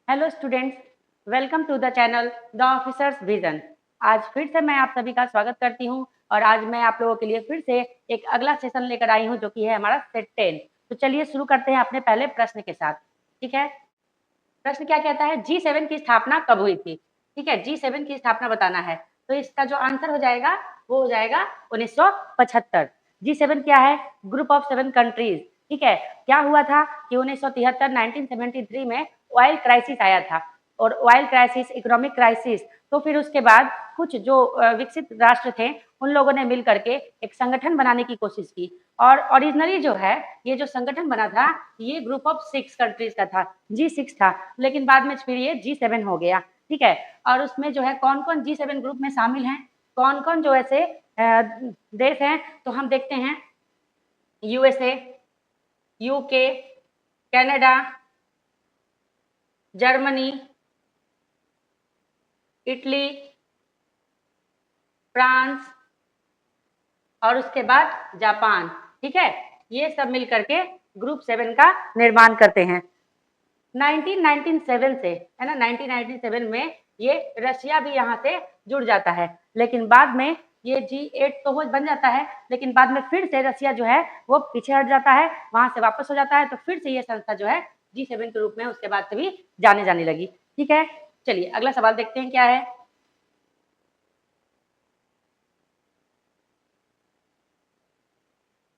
Hello students, welcome to the channel the officers vision. आज फिर से मैं आप सभी का स्वागत करती हूं और आज मैं आप लोगों के लिए फिर से एक अगला सेशन लेकर आई हूं जो कि है हमारा सेट 10। तो चलिए शुरू करते हैं अपने पहले प्रश्न के साथ। ठीक है, प्रश्न क्या कहता है, G7 की स्थापना कब हुई थी? ठीक है, G7 की स्थापना बताना है। तो इसका जो आंसर हो जाएगा वो हो जाएगा 1975। G7 क्या है? Group of 7 countries. ठीक है, क्या हुआ था कि 1973 में ऑयल क्राइसिस आया था और ऑयल क्राइसिस, इकोनॉमिक क्राइसिस। तो फिर उसके बाद कुछ जो विकसित राष्ट्र थे उन लोगों ने मिल करके एक संगठन बनाने की कोशिश की और ओरिजिनली जो है ये जो संगठन बना था ये ग्रुप ऑफ 6 कंट्रीज का था, G6 था, लेकिन बाद में फिर ये G7 हो गया। ठीक है, और उसमें जो है कौन कौन G7 ग्रुप में शामिल हैं, कौन कौन जो ऐसे देश हैं, तो हम देखते हैं USA, UK, Canada, Germany, Italy, France और उसके बाद जापान। ठीक है, ये सब मिलकर के ग्रुप 7 का निर्माण करते हैं। 1997 से, है ना, 1997 में ये रशिया भी यहाँ से जुड़ जाता है, लेकिन बाद में ये G8 तो हो बन जाता है, लेकिन बाद में फिर से रशिया जो है वो पीछे हट जाता है, वहां से वापस हो जाता है, तो फिर से ये संस्था जो है G7 के रूप में उसके बाद से भी जाने लगी। ठीक है, चलिए अगला सवाल देखते हैं क्या है।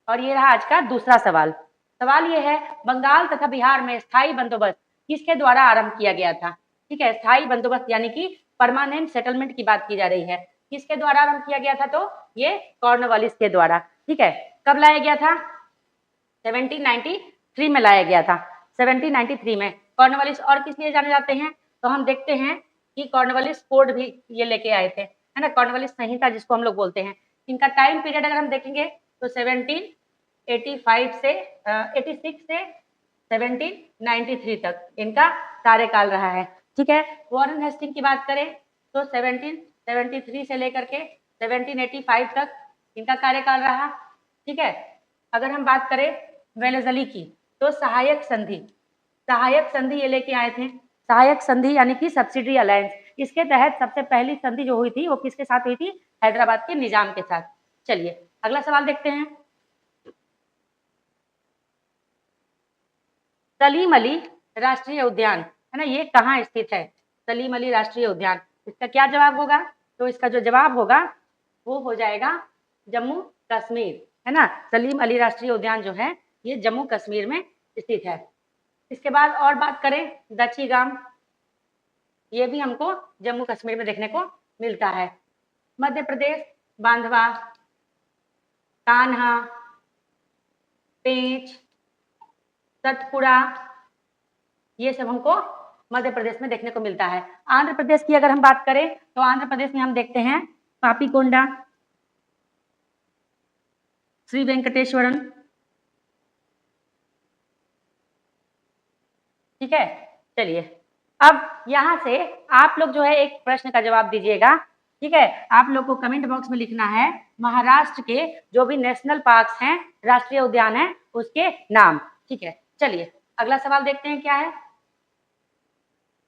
और ये रहा आज का दूसरा सवाल। सवाल ये है, बंगाल तथा बिहार में स्थायी बंदोबस्त किसके द्वारा आरंभ किया गया था? ठीक है, स्थायी बंदोबस्त यानी कि परमानेंट सेटलमेंट की बात की जा रही है, किसके द्वारा आरंभ किया गया था? तो ये कॉर्नवालिस के द्वारा। ठीक है, कब लाया गया था? 1793 में लाया गया था। 1793 में कॉर्नवालिस और किस लिए जाने जाते हैं? तो हम देखते हैं कि कॉर्नवालिस कोड भी ये लेके आए थे, है ना, कॉर्नवालिस संहिता जिसको हम लोग बोलते हैं। इनका टाइम पीरियड अगर हम देखेंगे तो 1785 से 86 से 1793 तक इनका कार्यकाल रहा है। ठीक है, वॉरेन हेस्टिंग की बात करें तो 1773 से लेकर के 1785 तक इनका कार्यकाल रहा। ठीक है, अगर हम बात करें वेलेजली की तो सहायक संधि ये लेके आए थे। सहायक संधि यानी कि सब्सिडी अलायंस, इसके तहत सबसे पहली संधि जो हुई थी वो किसके साथ हुई थी? हैदराबाद के निजाम के साथ। चलिए अगला सवाल देखते हैं। सलीम अली राष्ट्रीय उद्यान, है ना, ये कहाँ स्थित है? सलीम अली राष्ट्रीय उद्यान, इसका क्या जवाब होगा? तो इसका जो जवाब होगा वो हो जाएगा जम्मू कश्मीर, है ना। सलीम अली राष्ट्रीय उद्यान जो है ये जम्मू कश्मीर में स्थित है। इसके बाद और बात करें दक्षीगाम, ये भी हमको जम्मू कश्मीर में देखने को मिलता है। मध्य प्रदेश बांधवा, कान्हा, पेंच, सतपुड़ा, ये सब हमको मध्य प्रदेश में देखने को मिलता है। आंध्र प्रदेश की अगर हम बात करें तो आंध्र प्रदेश में हम देखते हैं पापीकोंडा, श्री वेंकटेश्वरम। ठीक है, चलिए अब यहाँ से आप लोग जो है एक प्रश्न का जवाब दीजिएगा। ठीक है, आप लोग को कमेंट बॉक्स में लिखना है महाराष्ट्र के जो भी नेशनल पार्क्स हैं, राष्ट्रीय उद्यान है, उसके नाम। ठीक है, चलिए अगला सवाल देखते हैं क्या है।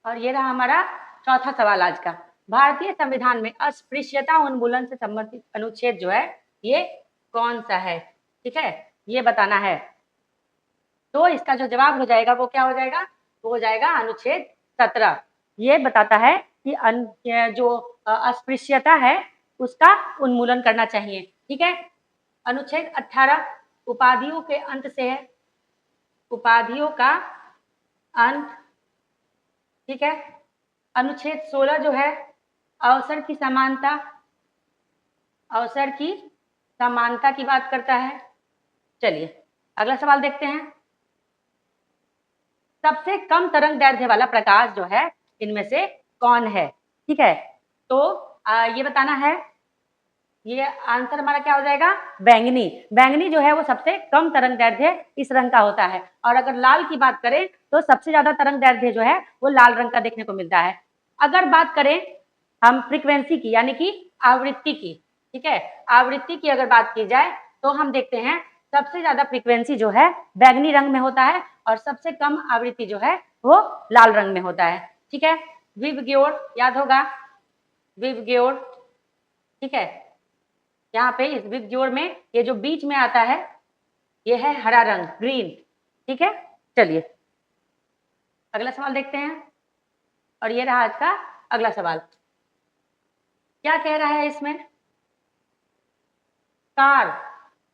और ये रहा हमारा चौथा सवाल आज का। भारतीय संविधान में अस्पृश्यता उन्मूलन से संबंधित अनुच्छेद जो है ये कौन सा है? ठीक है, ये बताना है। तो इसका जो जवाब हो जाएगा वो क्या हो जाएगा? वो हो जाएगा अनुच्छेद 17। ये बताता है कि जो अस्पृश्यता है उसका उन्मूलन करना चाहिए। ठीक है, अनुच्छेद 18 उपाधियों के अंत से है, उपाधियों का अंत। ठीक है, अनुच्छेद 16 जो है अवसर की समानता, अवसर की समानता की बात करता है। चलिए अगला सवाल देखते हैं। सबसे कम तरंग दैर्ध्य वाला प्रकाश जो है इनमें से कौन है? ठीक है, तो ये बताना है। ये आंसर हमारा क्या हो जाएगा? बैंगनी। बैंगनी जो है वो सबसे कम तरंग दैर्ध्य इस रंग का होता है। और अगर लाल की बात करें तो सबसे ज्यादा तरंग दैर्ध्य जो है वो लाल रंग का देखने को मिलता है। अगर बात करें हम फ्रीक्वेंसी की यानी कि आवृत्ति की, ठीक है, आवृत्ति की अगर बात की जाए तो हम देखते हैं सबसे ज्यादा फ्रीक्वेंसी जो है बैंगनी रंग में होता है और सबसे कम आवृत्ति जो है वो लाल रंग में होता है। ठीक है। विबग्योर याद होगा, विबग्योर, ठीक है। यहाँ पे इस विबग्योर में ये जो बीच में आता है ये है हरा रंग, ग्रीन, ठीक है। चलिए अगला सवाल देखते हैं, और ये रहा आज का अगला सवाल। क्या कह रहा है इसमें? कार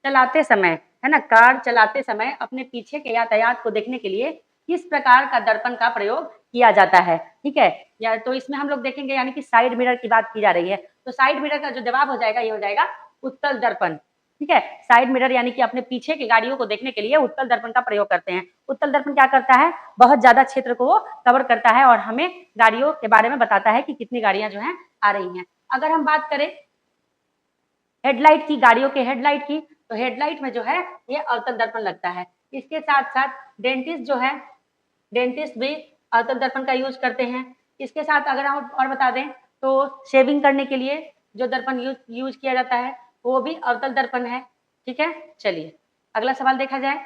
चलाते समय, है ना, कार चलाते समय अपने पीछे के यातायात को देखने के लिए किस प्रकार का दर्पण का प्रयोग किया जाता है, ठीक है। या तो इसमें हम लोग देखेंगे यानी कि साइड मिरर की बात की जा रही है, तो साइड मिरर का जो जवाब हो जाएगा ये हो जाएगा उत्तल दर्पण, ठीक है। साइड मिरर यानी कि अपने पीछे की गाड़ियों को देखने के लिए उत्तल दर्पण का प्रयोग करते हैं। उत्तल दर्पण क्या करता है? बहुत ज्यादा क्षेत्र को वो कवर करता है और हमें गाड़ियों के बारे में बताता है कि कितनी गाड़ियां जो है आ रही हैं। अगर हम बात करें हेडलाइट की, गाड़ियों के हेडलाइट की, तो हेडलाइट में जो है ये अवतल दर्पण लगता है। इसके साथ साथ डेंटिस्ट जो है, डेंटिस्ट भी अवतल दर्पण का यूज करते हैं। इसके साथ अगर हम और बता दें तो शेविंग करने के लिए जो दर्पण यूज किया जाता है वो भी अवतल दर्पण है, ठीक है। चलिए अगला सवाल देखा जाए।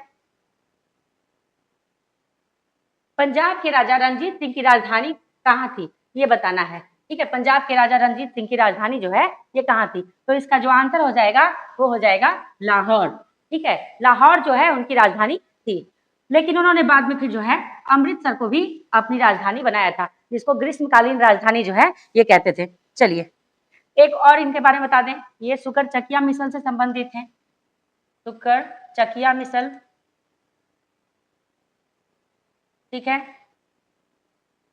पंजाब के राजा रंजीत सिंह की राजधानी कहाँ थी, ये बताना है, ठीक है। पंजाब के राजा रंजीत सिंह की राजधानी जो है ये कहाँ थी, तो इसका जो आंसर हो जाएगा वो हो जाएगा लाहौर, ठीक है। लाहौर जो है उनकी राजधानी थी, लेकिन उन्होंने बाद में फिर जो है अमृतसर को भी अपनी राजधानी बनाया था, जिसको ग्रीष्मकालीन राजधानी जो है ये कहते थे। चलिए एक और इनके बारे में बता दें, ये शुक्र चकिया मिसल से संबंधित है, शुक्र चकिया मिसल, ठीक है।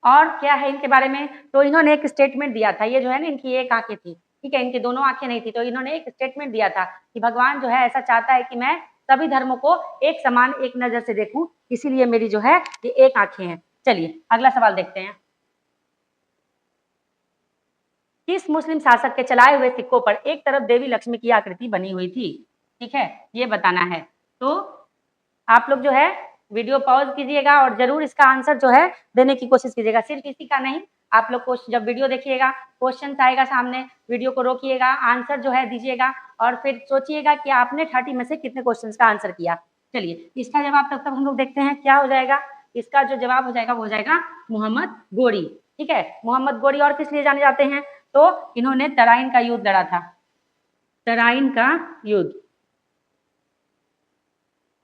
और क्या है इनके बारे में, तो इन्होंने एक स्टेटमेंट दिया था, ये जो है ना इनकी एक आंखें थी, ठीक है, इनकी दोनों आंखें नहीं थी, तो इन्होंने एक स्टेटमेंट दिया था कि भगवान जो है ऐसा चाहता है कि मैं सभी धर्मों को एक समान एक नजर से देखूं, इसीलिए मेरी जो है ये एक आंखें हैं। चलिए अगला सवाल देखते हैं। किस मुस्लिम शासक के चलाए हुए सिक्कों पर एक तरफ देवी लक्ष्मी की आकृति बनी हुई थी, ठीक है, ये बताना है। तो आप लोग जो है वीडियो पॉज कीजिएगा और जरूर इसका आंसर जो है देने की कोशिश कीजिएगा। सिर्फ इसी का नहीं, आप लोग को जब वीडियो देखिएगा क्वेश्चन आएगा सामने, वीडियो को रोकिएगा, आंसर जो है दीजिएगा और फिर सोचिएगा कि आपने 30 में से कितने क्वेश्चन का आंसर किया। चलिए इसका जवाब तब तक हम लोग देखते हैं क्या हो जाएगा। इसका जो जवाब हो जाएगा वो हो जाएगा मोहम्मद गोरी, ठीक है। मोहम्मद गोरी और किस लिए जाने जाते हैं, तो इन्होंने तराइन का युद्ध लड़ा था। तराइन का युद्ध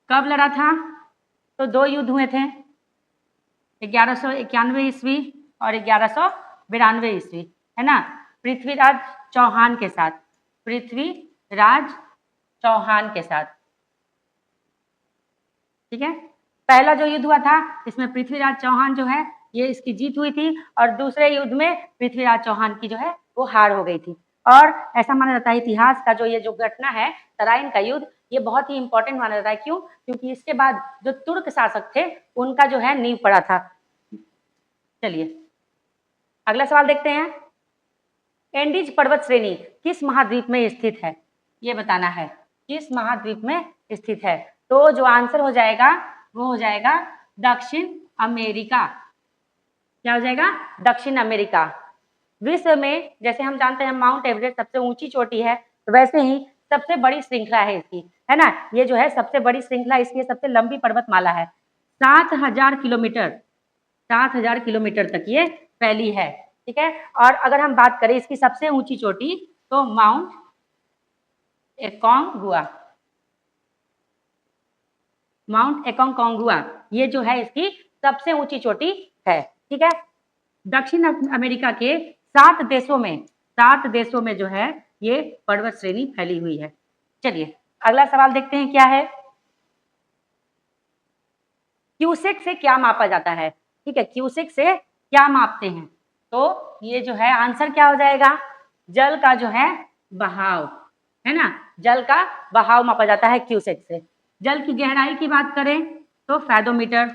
कब लड़ा था, तो 2 युद्ध हुए थे, 1191 ईस्वी और 1192 ईस्वी, है ना, पृथ्वीराज चौहान के साथ, पृथ्वीराज चौहान के साथ, ठीक है। पहला जो युद्ध हुआ था इसमें पृथ्वीराज चौहान जो है ये इसकी जीत हुई थी, और दूसरे युद्ध में पृथ्वीराज चौहान की जो है वो हार हो गई थी। और ऐसा माना जाता है इतिहास का जो ये जो घटना है तराइन का युद्ध, ये बहुत ही इंपॉर्टेंट माना जाता है। क्यों? क्योंकि इसके बाद जो तुर्क शासक थे उनका जो है नींव पड़ा था। चलिए अगला सवाल देखते हैं। एंडीज पर्वत श्रेणी किस महाद्वीप में स्थित है, ये बताना है, किस महाद्वीप में स्थित है। तो जो आंसर हो जाएगा वो हो जाएगा दक्षिण अमेरिका। क्या हो जाएगा? दक्षिण अमेरिका। विश्व में जैसे हम जानते हैं माउंट एवरेस्ट सबसे ऊंची चोटी है, तो वैसे ही सबसे बड़ी श्रृंखला है इसकी, है ना, ये जो है सबसे बड़ी श्रृंखला, इसकी सबसे लंबी पर्वतमाला है, 7000 किलोमीटर, 7000 किलोमीटर तक ये फैली है, ठीक है। और अगर हम बात करें इसकी सबसे ऊंची चोटी, तो माउंट एकोंगुआ, माउंट एकोंगुआ ये जो है इसकी सबसे ऊंची चोटी है, ठीक है। दक्षिण अमेरिका के 7 देशों में, 7 देशों में जो है ये पर्वत श्रेणी फैली हुई है। चलिए अगला सवाल देखते हैं क्या है। क्यूसेक से क्या मापा जाता है, ठीक है, क्यूसेक से क्या मापते हैं, तो ये जो है आंसर क्या हो जाएगा, जल का जो है बहाव, है ना, जल का बहाव मापा जाता है क्यूसेक से। जल की गहराई की बात करें तो फैदोमीटर,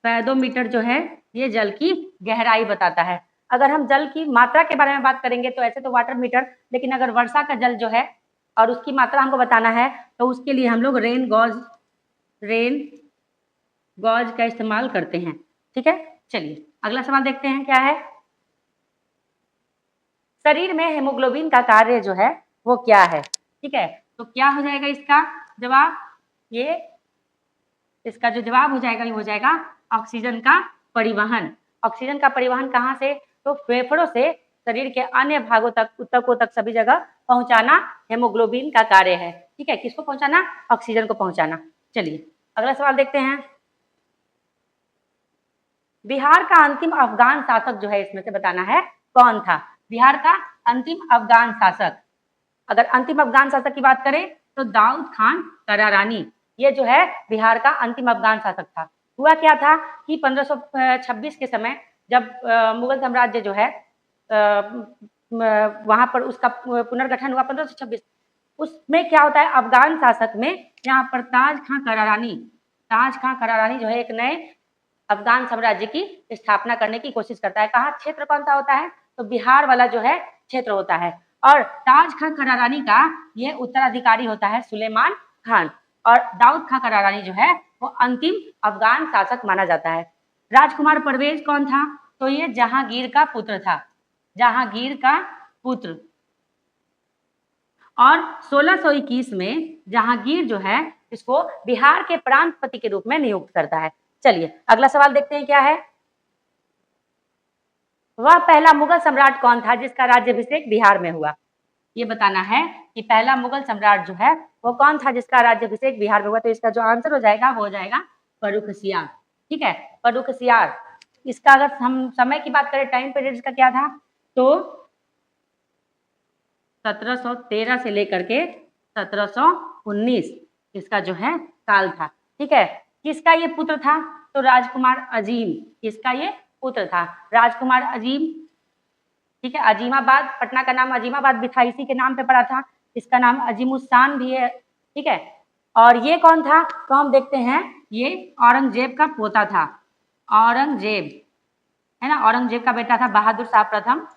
फैदोमीटर जो है ये जल की गहराई बताता है। अगर हम जल की मात्रा के बारे में बात करेंगे तो ऐसे तो वाटर मीटर, लेकिन अगर वर्षा का जल जो है और उसकी मात्रा हमको बताना है तो उसके लिए हम लोग रेन गॉज का इस्तेमाल करते हैं, ठीक है। चलिए अगला सवाल देखते हैं क्या है। शरीर में हेमोग्लोबिन का कार्य जो है वो क्या है, ठीक है, तो क्या हो जाएगा इसका जवाब, ये इसका जो जवाब हो जाएगा ये हो जाएगा ऑक्सीजन का परिवहन। ऑक्सीजन का परिवहन कहाँ से? तो फेफड़ों से शरीर के अन्य भागों तक, ऊतकों तक, सभी जगह पहुंचाना हेमोग्लोबिन का कार्य है। ठीक है, किसको पहुंचाना? ऑक्सीजन को पहुंचाना। चलिए अगला सवाल देखते हैं। बिहार का अंतिम अफगान शासक जो है इसमें से बताना है कौन था? बिहार का अंतिम अफगान शासक, अगर अंतिम अफगान शासक की बात करें तो दाऊद खान करारानी, ये जो है बिहार का अंतिम अफगान शासक था। हुआ क्या था कि 1526 के समय जब मुगल साम्राज्य जो है वहां पर उसका पुनर्गठन हुआ 1526, उसमें क्या होता है अफगान शासक में यहाँ पर ताज खां करारानी जो है एक नए अफगान साम्राज्य की स्थापना करने की कोशिश करता है। कहा क्षेत्र कौन सा होता है? तो बिहार वाला जो है क्षेत्र होता है। और ताज खां करारानी का ये उत्तराधिकारी होता है सुलेमान खान, और दाऊद खां करारानी जो है वो अंतिम अफगान शासक माना जाता है। राजकुमार परवेज कौन था? तो ये जहांगीर का पुत्र था, जहांगीर का पुत्र। और 1621 में जहांगीर जो है इसको बिहार के प्रांतपति के रूप में नियुक्त करता है। चलिए अगला सवाल देखते हैं क्या है। वह पहला मुगल सम्राट कौन था जिसका राज्याभिषेक बिहार में हुआ? ये बताना है कि पहला मुगल सम्राट जो है वो कौन था जिसका राज्याभिषेक बिहार में हुआ। तो इसका जो आंसर हो जाएगा वो हो जाएगा फर्रुखसियार। ठीक है, फर्रुखसियार। इसका अगर हम समय की बात करें, टाइम पीरियड इसका क्या था, तो 1713 से लेकर के 1719 इसका जो है काल था। ठीक है, किसका ये पुत्र था? तो राजकुमार अजीम, किसका ये पुत्र था? राजकुमार अजीम। ठीक है, अजीमाबाद, पटना का नाम अजीमाबाद भी था, इसी के नाम पे पड़ा था। इसका नाम अजीमुस्तान भी है। ठीक है, और ये कौन था? तो हम देखते हैं ये औरंगजेब का पोता था। औरंगजेब है ना, औरंगजेब का बेटा था बहादुर शाह प्रथम,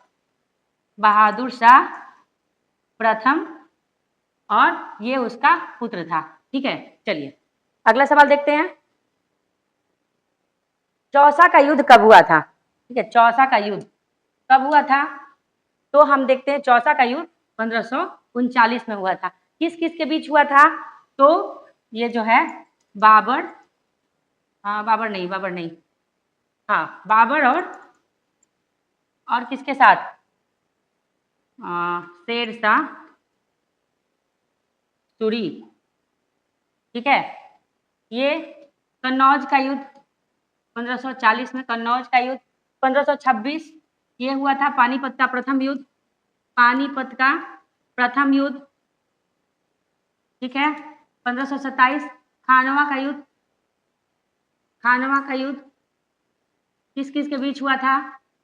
बहादुर शाह प्रथम, और ये उसका पुत्र था। ठीक है, चलिए अगला सवाल देखते हैं। चौसा का युद्ध कब हुआ था? ठीक है, चौसा का युद्ध कब हुआ था? तो हम देखते हैं चौसा का युद्ध 1539 में हुआ था। किस किस के बीच हुआ था? तो ये जो है बाबर, बाबर नहीं, हाँ बाबर और किसके साथ? शेरशाह सूरी। ठीक है, ये कन्नौज का युद्ध 1540 में, कन्नौज का युद्ध। 1526 ये हुआ था पानीपत का प्रथम युद्ध, पानीपत का प्रथम युद्ध। ठीक है, 1527 खानवा का युद्ध, खानवा का युद्ध किस किस के बीच हुआ था?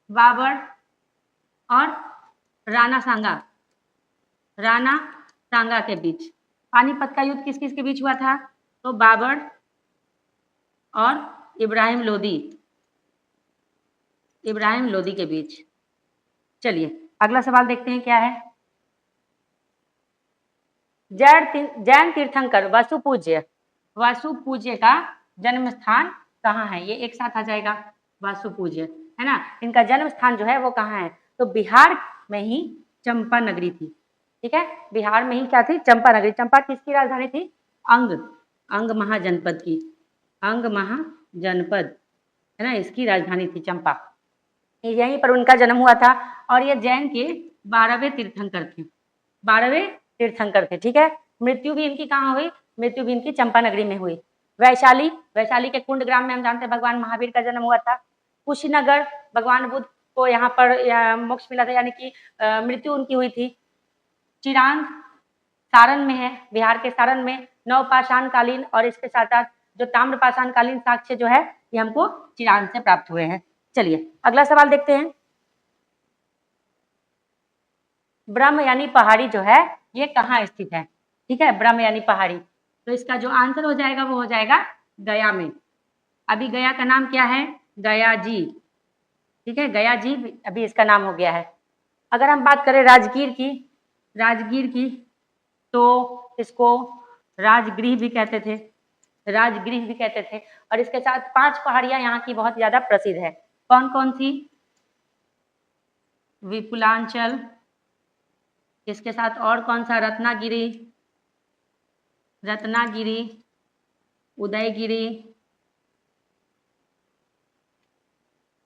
बाबर और राणा सांगा, राणा सांगा के बीच। पानीपत का युद्ध किस किस के बीच हुआ था? तो बाबर और इब्राहिम लोदी, इब्राहिम लोदी के बीच। चलिए अगला सवाल देखते हैं क्या है। जैन तीर्थंकर वासुपूज्य का जन्म स्थान कहाँ है? ये एक साथ आ जाएगा, वासुपूज्य है ना। इनका जन्म स्थान जो है वो कहाँ है? तो बिहार में ही चंपा नगरी थी। ठीक है, बिहार में ही क्या थी? चंपा नगरी। चंपा किसकी राजधानी थी? अंग महाजनपद की, अंग महाजनपद है ना, इसकी राजधानी थी चंपा। यहीं पर उनका जन्म हुआ था। और ये जैन के 12वें तीर्थंकर थे, 12वें तीर्थंकर थे। ठीक है, मृत्यु भी इनकी कहाँ हुई? मृत्यु भी इनकी चंपा नगरी में हुई। वैशाली के कुंड ग्राम में हम जानते हैं भगवान महावीर का जन्म हुआ था। कुशीनगर, भगवान बुद्ध को यहाँ पर मोक्ष मिला था, यानी कि मृत्यु उनकी हुई थी। चिरांग सारण में है, बिहार के सारण में नवपाषाण कालीन और इसके साथ साथ जो ताम्रपाषाण कालीन साक्ष्य जो है ये हमको चिरांग से प्राप्त हुए हैं। चलिए अगला सवाल देखते हैं। ब्रह्म यानी पहाड़ी जो है ये कहाँ स्थित है? ठीक है, ब्रह्म यानी पहाड़ी। तो इसका जो आंसर हो जाएगा वो हो जाएगा गया में। अभी गया का नाम क्या है? गया जी। ठीक है, गया जी अभी इसका नाम हो गया है। अगर हम बात करें राजगीर की तो इसको राजगृह भी कहते थे, राजगृह भी कहते थे। और इसके साथ 5 पहाड़ियां यहाँ की बहुत ज्यादा प्रसिद्ध है। कौन कौन सी? विपुलांचल, इसके साथ और कौन सा? रत्नागिरी, उदयगिरी,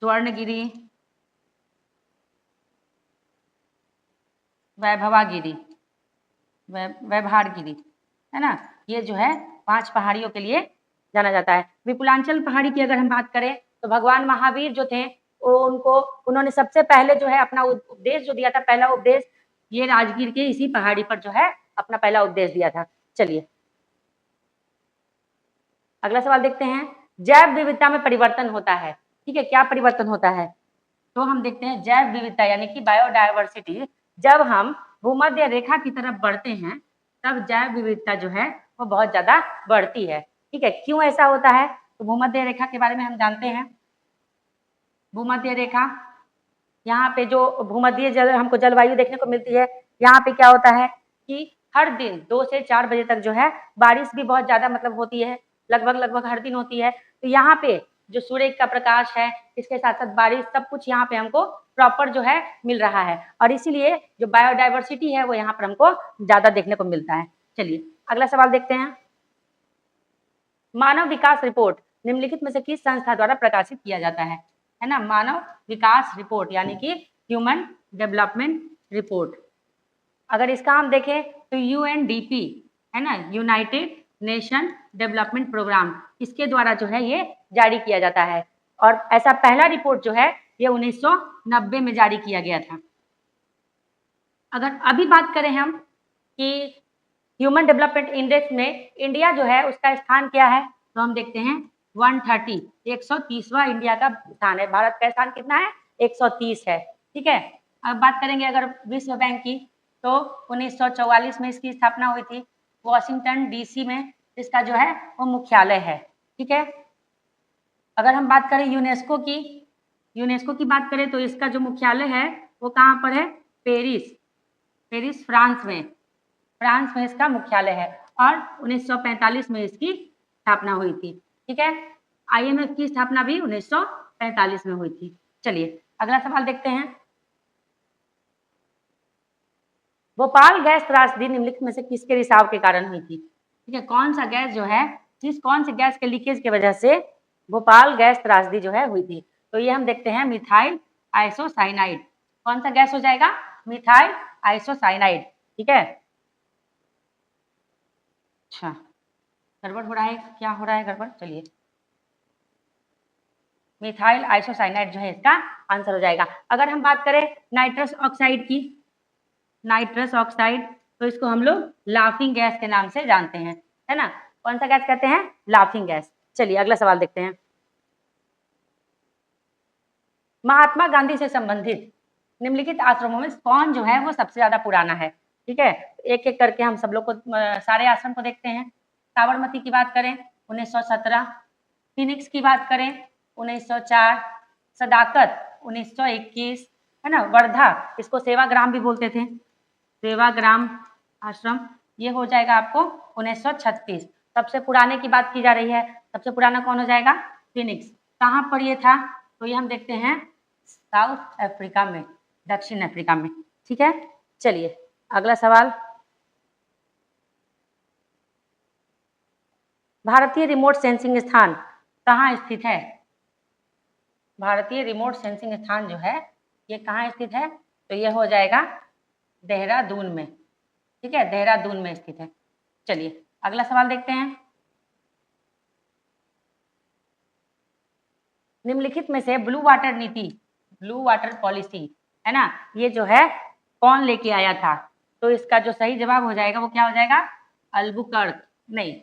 स्वर्णगिरी, वैभवागिरी, वैभारगिरी, है ना, ये जो है 5 पहाड़ियों के लिए जाना जाता है। विपुलांचल पहाड़ी की अगर हम बात करें तो भगवान महावीर जो थे उन्होंने सबसे पहले जो है अपना उपदेश जो दिया था, पहला उपदेश ये राजगीर के इसी पहाड़ी पर जो है अपना पहला उपदेश दिया था। चलिए अगला सवाल देखते हैं। जैव विविधता में परिवर्तन होता है, ठीक है, क्या परिवर्तन होता है? तो हम देखते हैं जैव विविधता यानी कि बायोडायवर्सिटी, जब हम भूमध्य रेखा की तरफ बढ़ते हैं तब जैव विविधता जो है वो बहुत ज्यादा बढ़ती है, ठीक है। क्यों ऐसा होता है? तो भूमध्य रेखा के बारे में हम जानते हैं। भूमध्य रेखा, यहाँ पे जो भूमध्य जल हमको जलवायु देखने को मिलती है, यहाँ पे क्या होता है कि हर दिन 2 से 4 बजे तक जो है बारिश भी बहुत ज्यादा मतलब होती है, लगभग हर दिन होती है। तो यहाँ पे जो सूर्य का प्रकाश है, इसके साथ साथ बारिश, सब कुछ यहाँ पे हमको प्रॉपर जो है मिल रहा है, और इसीलिए जो बायोडाइवर्सिटी है वो यहाँ पर हमको ज्यादा देखने को मिलता है। चलिए अगला सवाल देखते हैं। मानव विकास रिपोर्ट निम्नलिखित में से किस संस्था द्वारा प्रकाशित किया जाता है ना? मानव विकास रिपोर्ट यानी कि ह्यूमन डेवलपमेंट रिपोर्ट। अगर इसका हम देखें तो यूएनडीपी, है ना, यूनाइटेड नेशन डेवलपमेंट प्रोग्राम, इसके द्वारा जो है ये जारी किया जाता है, और ऐसा पहला रिपोर्ट जो है ये 1990 में जारी किया गया था। अगर अभी बात करें हम कि ह्यूमन डेवलपमेंट इंडेक्स में इंडिया जो है उसका स्थान क्या है, तो हम देखते हैं 130, 130वां इंडिया का स्थान है। भारत का स्थान कितना है? 130 है, ठीक है। अब बात करेंगे अगर विश्व बैंक की, तो 1944 में इसकी स्थापना हुई थी, वॉशिंगटन डीसी में इसका जो है वो मुख्यालय है, ठीक है। अगर हम बात करें यूनेस्को की बात करें तो इसका जो मुख्यालय है वो कहाँ पर है? पेरिस फ्रांस में इसका मुख्यालय है, और 1945 में इसकी स्थापना हुई थी, ठीक है। आईएमएफ की स्थापना भी 1945 में हुई थी। चलिए अगला सवाल देखते हैं। भोपाल गैस त्रासदी निम्नलिखित में से किसके रिसाव के कारण हुई थी? ठीक है, कौन सा गैस जो है, कौन से गैस के लीकेज की वजह से भोपाल गैस त्रासदी जो है हुई थी? तो ये हम देखते हैं मिथाइल आइसोसाइनाइड। कौन सा गैस हो जाएगा? मिथाइल आइसोसाइनाइड, ठीक है। अच्छा, गड़बड़ हो रहा है, क्या हो रहा है गड़बड़? चलिए, मिथाइल आइसोसाइनाइड जो है इसका आंसर हो जाएगा। अगर हम बात करें नाइट्रस ऑक्साइड की, नाइट्रस ऑक्साइड, तो इसको हम लोग लाफिंग गैस के नाम से जानते हैं, है ना। कौन सा गैस कहते हैं? Laughing gas. चलिए अगला सवाल देखते हैं। महात्मा गांधी से संबंधित निम्नलिखित आश्रमों में कौन जो है वो सबसे ज्यादा पुराना है? ठीक है, एक एक करके हम सब लोग को सारे आश्रम को देखते हैं। साबरमती की बात करें 1917, फिनिक्स की बात करें 1904, सदाकत 1921, है ना। वर्धा, इसको सेवाग्राम भी बोलते थे, सेवाग्राम आश्रम, ये हो जाएगा आपको 1936। सबसे पुराने की बात की जा रही है, सबसे पुराना कौन हो जाएगा? फिनिक्स। कहाँ पर ये था? तो ये हम देखते हैं साउथ अफ्रीका में, दक्षिण अफ्रीका में, ठीक है। चलिए अगला सवाल। भारतीय रिमोट सेंसिंग स्थान कहाँ स्थित है? भारतीय रिमोट सेंसिंग स्थान जो है ये कहाँ स्थित है? तो ये हो जाएगा देहरादून में, ठीक है, देहरादून में स्थित है। चलिए अगला सवाल देखते हैं। निम्नलिखित में से ब्लू वाटर नीति, ब्लू वाटर पॉलिसी, है ना, ये जो है कौन लेके आया था? तो इसका जो सही जवाब हो जाएगा वो क्या हो जाएगा? अल्बुकर्क, नहीं,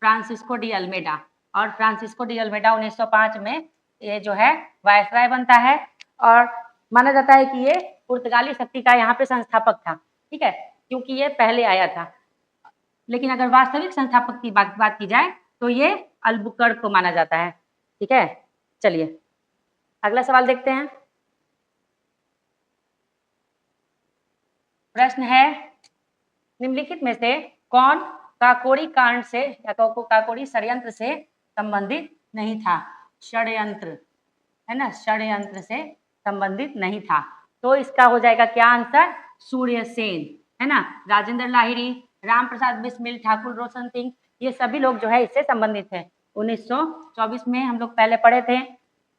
फ्रांसिस्को डी अल्मेडा। और फ्रांसिस्को डी अल्मेडा 1905 में ये जो है वायसराय बनता है, और माना जाता है कि ये पुर्तगाली शक्ति का यहाँ पे संस्थापक था, ठीक है, क्योंकि ये पहले आया था। लेकिन अगर वास्तविक संस्थापक की बात की जाए तो ये अल्बुकर्क को माना जाता है, ठीक है। चलिए अगला सवाल देखते हैं। प्रश्न है, निम्नलिखित में से कौन काकोरी कांड से या काकोरी षड्यंत्र से संबंधित नहीं था? षड्यंत्र, है ना, षड्यंत्र से संबंधित नहीं था। तो इसका हो जाएगा क्या आंसर? सूर्यसेन, है ना, राजेंद्र लाहिड़ी, राम प्रसाद बिस्मिल, ठाकुर रोशन सिंह, ये सभी लोग जो है इससे संबंधित है। 1924 में हम लोग पहले पढ़े थे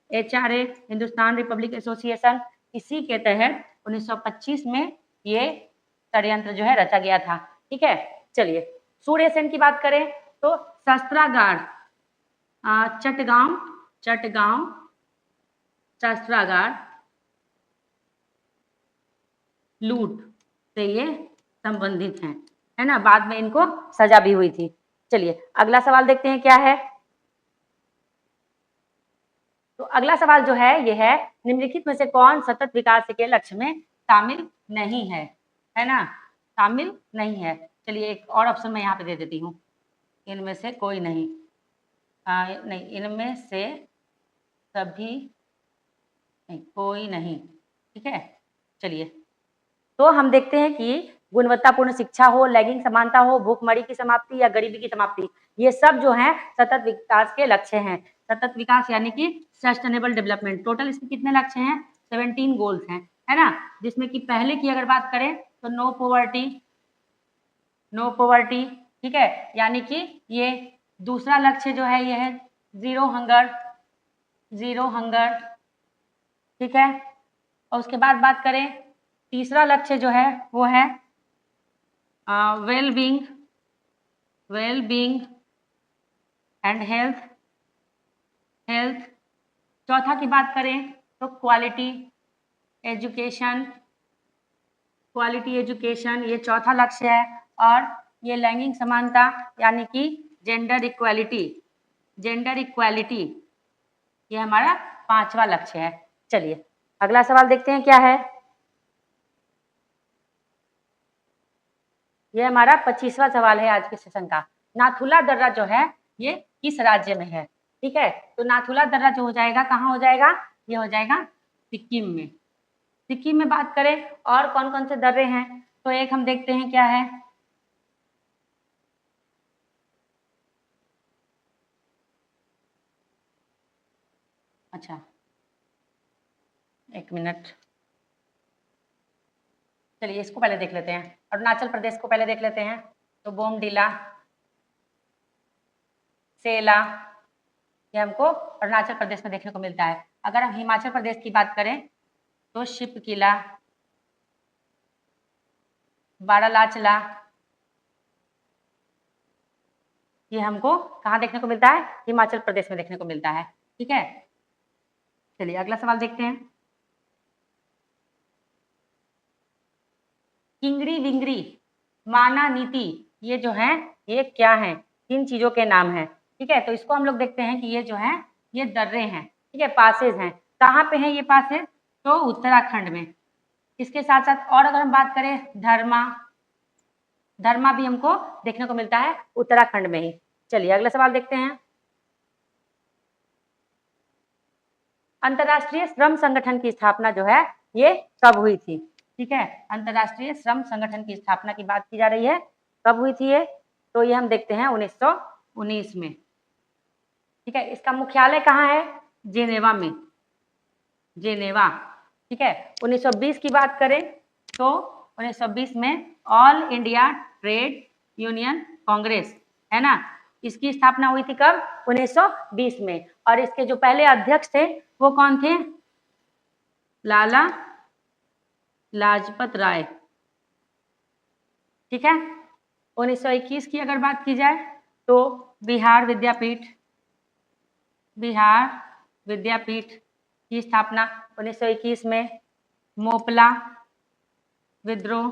HRA हिंदुस्तान रिपब्लिक एसोसिएशन, इसी के तहत 1925 में ये षड्यंत्र जो है रचा गया था। ठीक है, चलिए सूर्य सेन की बात करें तो शस्त्रागार चटगांव शस्त्रागार लूट से ये संबंधित हैं, है ना। बाद में इनको सजा भी हुई थी। चलिए अगला सवाल देखते हैं क्या है। तो अगला सवाल जो है ये है, निम्नलिखित में से कौन सतत विकास के लक्ष्य में शामिल नहीं है ना, शामिल नहीं है। चलिए एक और ऑप्शन मैं यहाँ पे दे देती हूँ, इनमें से कोई नहीं, नहीं इनमें से सभी नहीं, कोई नहीं। ठीक है, चलिए तो हम देखते हैं कि गुणवत्तापूर्ण शिक्षा हो, लैंगिक समानता हो, भूखमरी की समाप्ति या गरीबी की समाप्ति, ये सब जो है सतत विकास के लक्ष्य हैं। सतत विकास यानी कि सस्टेनेबल डेवलपमेंट। टोटल इसके कितने लक्ष्य हैं? 17 गोल्स हैं, है ना। जिसमें कि पहले की अगर बात करें तो नो पॉवर्टी, ठीक है, यानी कि ये दूसरा लक्ष्य जो है ये है जीरो हंगर, ठीक है। और उसके बाद बात करें तीसरा लक्ष्य जो है वो है वेल बीइंग एंड हेल्थ। चौथा की बात करें तो क्वालिटी एजुकेशन, ये चौथा लक्ष्य है। और ये लैंगिक समानता यानी कि जेंडर इक्वालिटी, ये हमारा पांचवा लक्ष्य है। चलिए अगला सवाल देखते हैं क्या है। ये हमारा 25वां सवाल है आज के सेशन का। नाथुला दर्रा जो है ये किस राज्य में है? ठीक है, तो नाथुला दर्रा जो हो जाएगा, कहाँ हो जाएगा? ये हो जाएगा सिक्किम में। सिक्किम में बात करें और कौन कौन से दर्रे हैं, तो एक हम देखते हैं क्या है। अच्छा एक मिनट, चलिए इसको पहले देख लेते हैं। अरुणाचल प्रदेश को पहले देख लेते हैं। तो बोमडिला, सेला, ये हमको अरुणाचल प्रदेश में देखने को मिलता है। अगर हम हिमाचल प्रदेश की बात करें तो शिपकिला, बारालाचला, ये हमको कहाँ देखने को मिलता है? हिमाचल प्रदेश में देखने को मिलता है। ठीक है, चलिए अगला सवाल देखते हैं। किंगरी विंगरी माना नीति, ये जो है ये क्या है? किन चीजों के नाम है? ठीक है, तो इसको हम लोग देखते हैं कि ये जो है ये दर्रे हैं, ठीक है, पासेज हैं। कहाँ पे है ये पासेज? तो उत्तराखंड में। इसके साथ साथ और अगर हम बात करें धर्मा भी हमको देखने को मिलता है उत्तराखंड में ही। चलिए अगला सवाल देखते हैं। अंतर्राष्ट्रीय श्रम संगठन की स्थापना जो है ये कब हुई थी? ठीक है, अंतर्राष्ट्रीय श्रम संगठन की स्थापना की बात की जा रही है, कब हुई थी ये? तो ये हम देखते हैं 1919 में। ठीक है, इसका मुख्यालय कहाँ है? जेनेवा में, ठीक है। 1920 की बात करें तो 1920 में all India trade union Congress, है ना, इसकी स्थापना हुई थी कब? 1920 में। और इसके जो पहले अध्यक्ष थे वो कौन थे? लाला लाजपत राय। ठीक है, 1921 की अगर बात की जाए तो बिहार विद्यापीठ की स्थापना 1921 में। मोपला विद्रोह,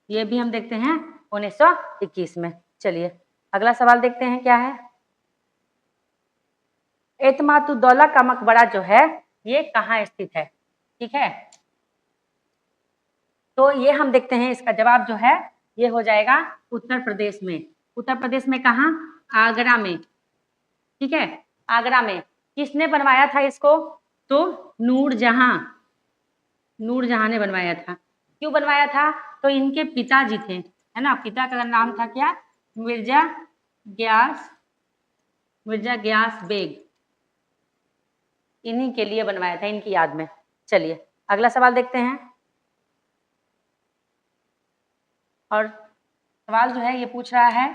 ये भी हम देखते हैं 1921 में। चलिए अगला सवाल देखते हैं क्या है। एतमातुद्दौला का मकबरा जो है ये कहाँ स्थित है? ठीक है, तो ये हम देखते हैं, इसका जवाब जो है ये हो जाएगा उत्तर प्रदेश में। उत्तर प्रदेश में कहाँ? आगरा में। ठीक है, आगरा में। किसने बनवाया था इसको? तो नूरजहां ने बनवाया था। क्यों बनवाया था? तो इनके पिताजी थे, है ना, पिता का नाम था क्या? मिर्जा गयास बेग, इन्हीं के लिए बनवाया था, इनकी याद में। चलिए अगला सवाल देखते हैं। और सवाल जो है ये पूछ रहा है,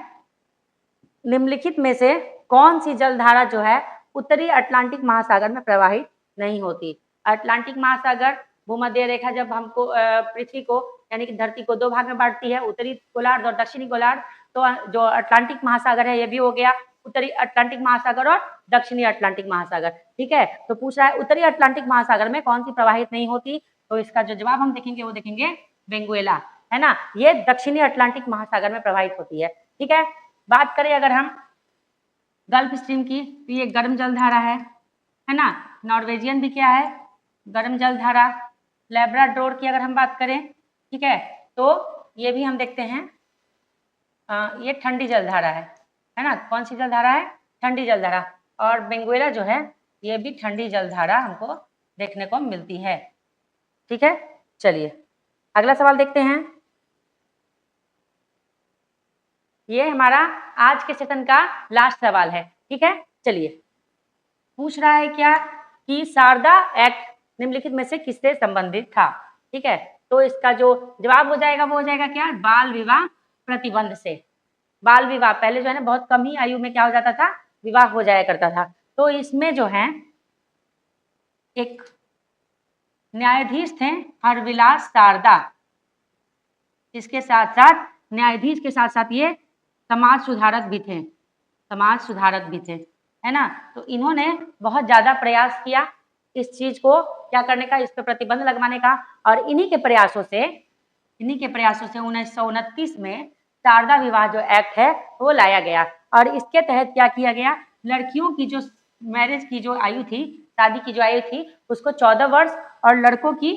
निम्नलिखित में से कौन सी जलधारा जो है उत्तरी अटलांटिक महासागर में प्रवाहित नहीं होती। अटलांटिक महासागर भूमध्य रेखा जब हमको पृथ्वी को यानी कि धरती को दो भाग में बांटती है, उत्तरी गोलार्ध और दक्षिणी गोलार्ध, तो जो अटलांटिक महासागर है ये भी हो गया उत्तरी अटलांटिक महासागर और दक्षिणी अटलांटिक महासागर। ठीक है, तो पूछ रहा है उत्तरी अटलांटिक महासागर में कौन सी प्रवाहित नहीं होती, तो इसका जो जवाब हम देखेंगे वो देखेंगे वेनेजुएला, है ना, ये दक्षिणी अटलांटिक महासागर में प्रवाहित होती है। ठीक है, बात करें अगर हम गल्फ स्ट्रीम की, तो ये गर्म जलधारा है ना, नॉर्वेजियन भी क्या है, गर्म जलधारा। लैब्राडोर की अगर हम बात करें, ठीक है, तो ये भी हम देखते हैं ये ठंडी जलधारा है ना, कौन सी जलधारा है, ठंडी जलधारा। और वेनेजुएला जो है ये भी ठंडी जलधारा हमको देखने को मिलती है। ठीक है, चलिए अगला सवाल देखते हैं। ये हमारा आज के सेशन का लास्ट सवाल है। ठीक है, चलिए पूछ रहा है क्या कि शारदा एक्ट निम्नलिखित में से किससे संबंधित था। ठीक है, तो इसका जो जवाब हो जाएगा वो हो जाएगा क्या, बाल विवाह प्रतिबंध से। बाल विवाह पहले जो है ना बहुत कम ही आयु में क्या हो जाता था, विवाह हो जाया करता था। तो इसमें जो है एक न्यायाधीश थे हरविलास शारदा, इसके साथ साथ न्यायाधीश के साथ साथ ये समाज सुधारक भी थे, समाज सुधारक भी थे, है ना। तो इन्होंने बहुत ज्यादा प्रयास किया इस चीज को क्या करने का, इस पर प्रतिबंध लगवाने का। और इन्हीं के प्रयासों से 1929 में शारदा विवाह जो एक्ट है वो लाया गया। और इसके तहत क्या किया गया, लड़कियों की जो मैरिज की जो आयु थी, शादी की जो आयु थी, उसको 14 वर्ष और लड़कों की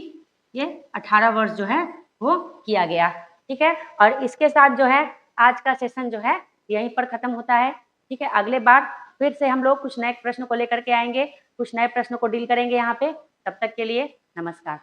ये 18 वर्ष जो है वो किया गया। ठीक है, और इसके साथ जो है आज का सेशन जो है यहीं पर खत्म होता है। ठीक है, अगले बार फिर से हम लोग कुछ नए प्रश्न को लेकर के आएंगे, कुछ नए प्रश्नों को डील करेंगे यहाँ पे। तब तक के लिए नमस्कार।